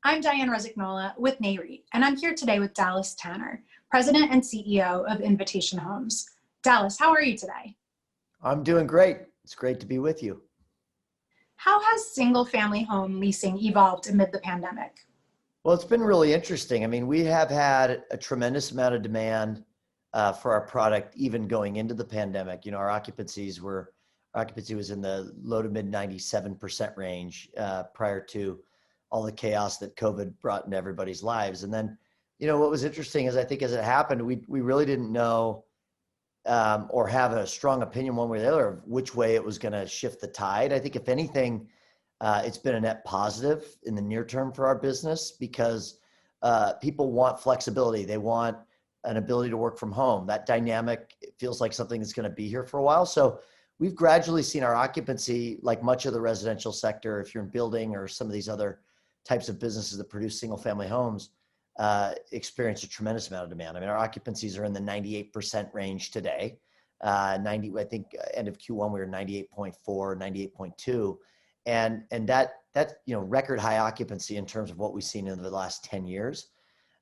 I'm Diane Resignola with NAREIT, and I'm here today with Dallas Tanner, President and CEO of Invitation Homes. Dallas, how are you today? I'm doing great. It's great to be with you. How has single-family home leasing evolved amid the pandemic? Well, it's been really interesting. I mean, we have had a tremendous amount of demand for our product, even going into the pandemic. Our occupancy was in the low to mid 97% range prior to all the chaos that COVID brought into everybody's lives. And then, what was interesting is I think as it happened, we really didn't know or have a strong opinion one way or the other of which way it was going to shift the tide. I think if anything, it's been a net positive in the near term for our business because people want flexibility. They want an ability to work from home. That dynamic, it feels like something that's going to be here for a while. So we've gradually seen our occupancy, like much of the residential sector, if you're in building or some of these other types of businesses that produce single family homes, experience a tremendous amount of demand. I mean, our occupancies are in the 98% range today. I think end of Q1, we were 98.4, 98.2. And that's record high occupancy in terms of what we've seen in the last 10 years.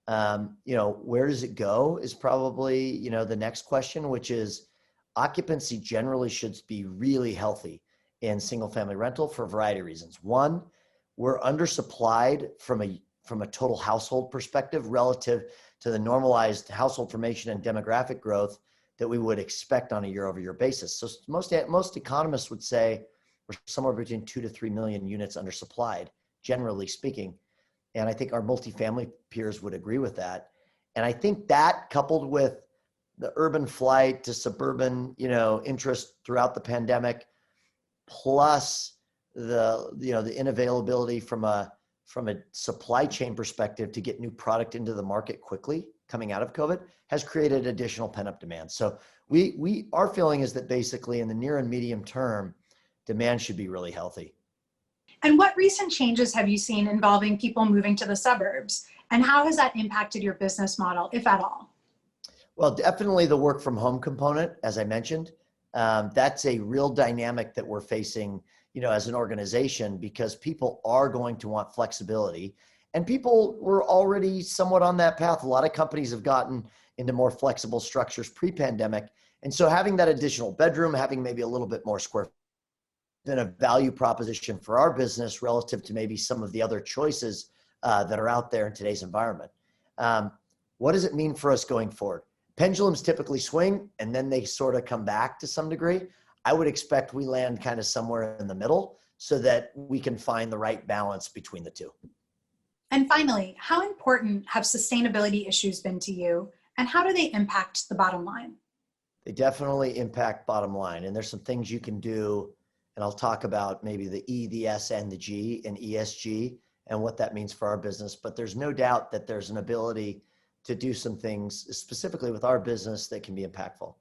Where does it go is probably, the next question, which is occupancy generally should be really healthy in single family rental for a variety of reasons. One, we're undersupplied from a total household perspective relative to the normalized household formation and demographic growth that we would expect on a year-over-year basis. So most economists would say we're somewhere between 2 to 3 million units undersupplied, generally speaking. And I think our multifamily peers would agree with that. And I think that coupled with the urban flight to suburban, interest throughout the pandemic, plus the inavailability from a supply chain perspective to get new product into the market quickly coming out of COVID has created additional pent-up demand. So our feeling is that basically in the near and medium term, demand should be really healthy. And what recent changes have you seen involving people moving to the suburbs? And how has that impacted your business model, if at all? Well, definitely the work from home component, as I mentioned, that's a real dynamic that we're facing, as an organization, because people are going to want flexibility, and people were already somewhat on that path. A lot of companies have gotten into more flexible structures pre-pandemic. And so having that additional bedroom, having maybe a little bit more square than a value proposition for our business relative to maybe some of the other choices that are out there in today's environment. What does it mean for us going forward? Pendulums typically swing and then they sort of come back to some degree. I would expect we land kind of somewhere in the middle so that we can find the right balance between the two. And finally, how important have sustainability issues been to you, and how do they impact the bottom line? They definitely impact bottom line. And there's some things you can do, and I'll talk about maybe the E, the S, and the G in ESG and what that means for our business. But there's no doubt that there's an ability to do some things specifically with our business that can be impactful.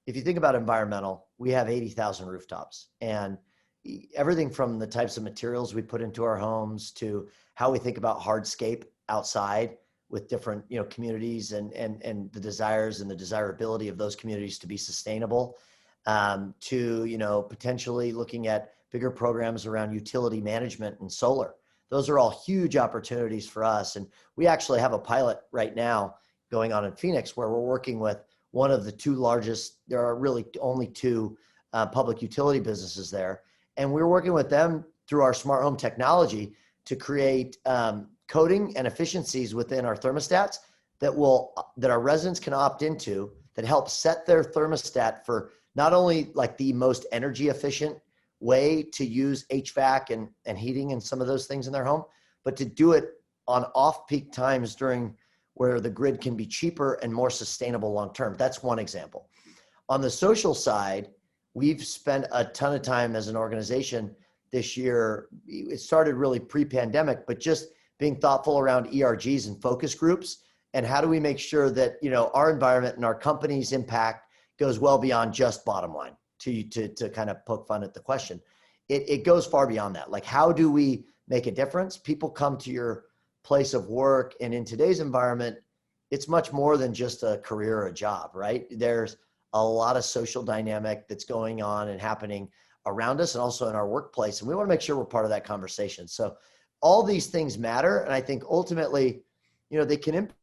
If you think about environmental, we have 80,000 rooftops, and everything from the types of materials we put into our homes to how we think about hardscape outside with different, communities and the desires and the desirability of those communities to be sustainable, to, potentially looking at bigger programs around utility management and solar. Those are all huge opportunities for us. And we actually have a pilot right now going on in Phoenix where we're working with one of the two largest, there are really only two public utility businesses there. And we're working with them through our smart home technology to create coding and efficiencies within our thermostats that our residents can opt into that help set their thermostat for not only like the most energy efficient way to use HVAC and heating and some of those things in their home, but to do it on off-peak times during where the grid can be cheaper and more sustainable long-term. That's one example. On the social side, we've spent a ton of time as an organization this year. It started really pre-pandemic, but just being thoughtful around ERGs and focus groups. And how do we make sure that, our environment and our company's impact goes well beyond just bottom line, to kind of poke fun at the question. It goes far beyond that. Like, how do we make a difference? People come to your place of work, and in today's environment, it's much more than just a career or a job, right? There's a lot of social dynamic that's going on and happening around us and also in our workplace. And we want to make sure we're part of that conversation. So all these things matter. And I think ultimately, they can impact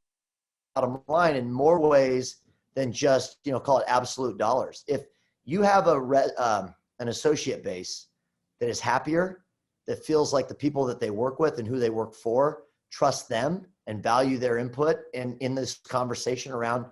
the bottom line in more ways than just, call it absolute dollars. If you have an associate base that is happier, that feels like the people that they work with and who they work for trust them and value their input in this conversation around,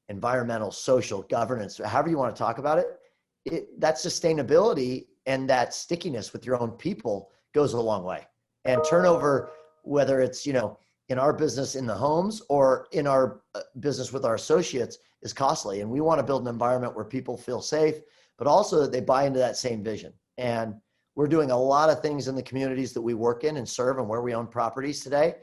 environmental, social, governance, however you want to talk about it, that sustainability and that stickiness with your own people goes a long way. And turnover, whether it's, in our business in the homes or in our business with our associates, is costly. And we want to build an environment where people feel safe, but also that they buy into that same vision. And we're doing a lot of things in the communities that we work in and serve and where we own properties today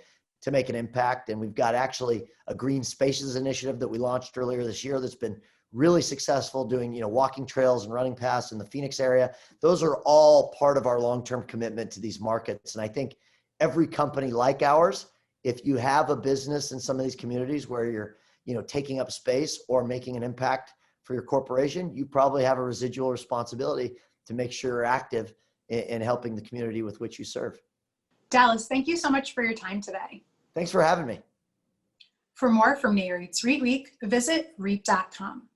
to make an impact. And we've got actually a green spaces initiative that we launched earlier this year that's been really successful, doing, walking trails and running paths in the Phoenix area. Those are all part of our long-term commitment to these markets. And I think every company like ours, if you have a business in some of these communities where you're, taking up space or making an impact for your corporation, you probably have a residual responsibility to make sure you're active in helping the community with which you serve. Dallas, thank you so much for your time today. Thanks for having me. For more from NAREIT's REIT Week, visit REIT.com.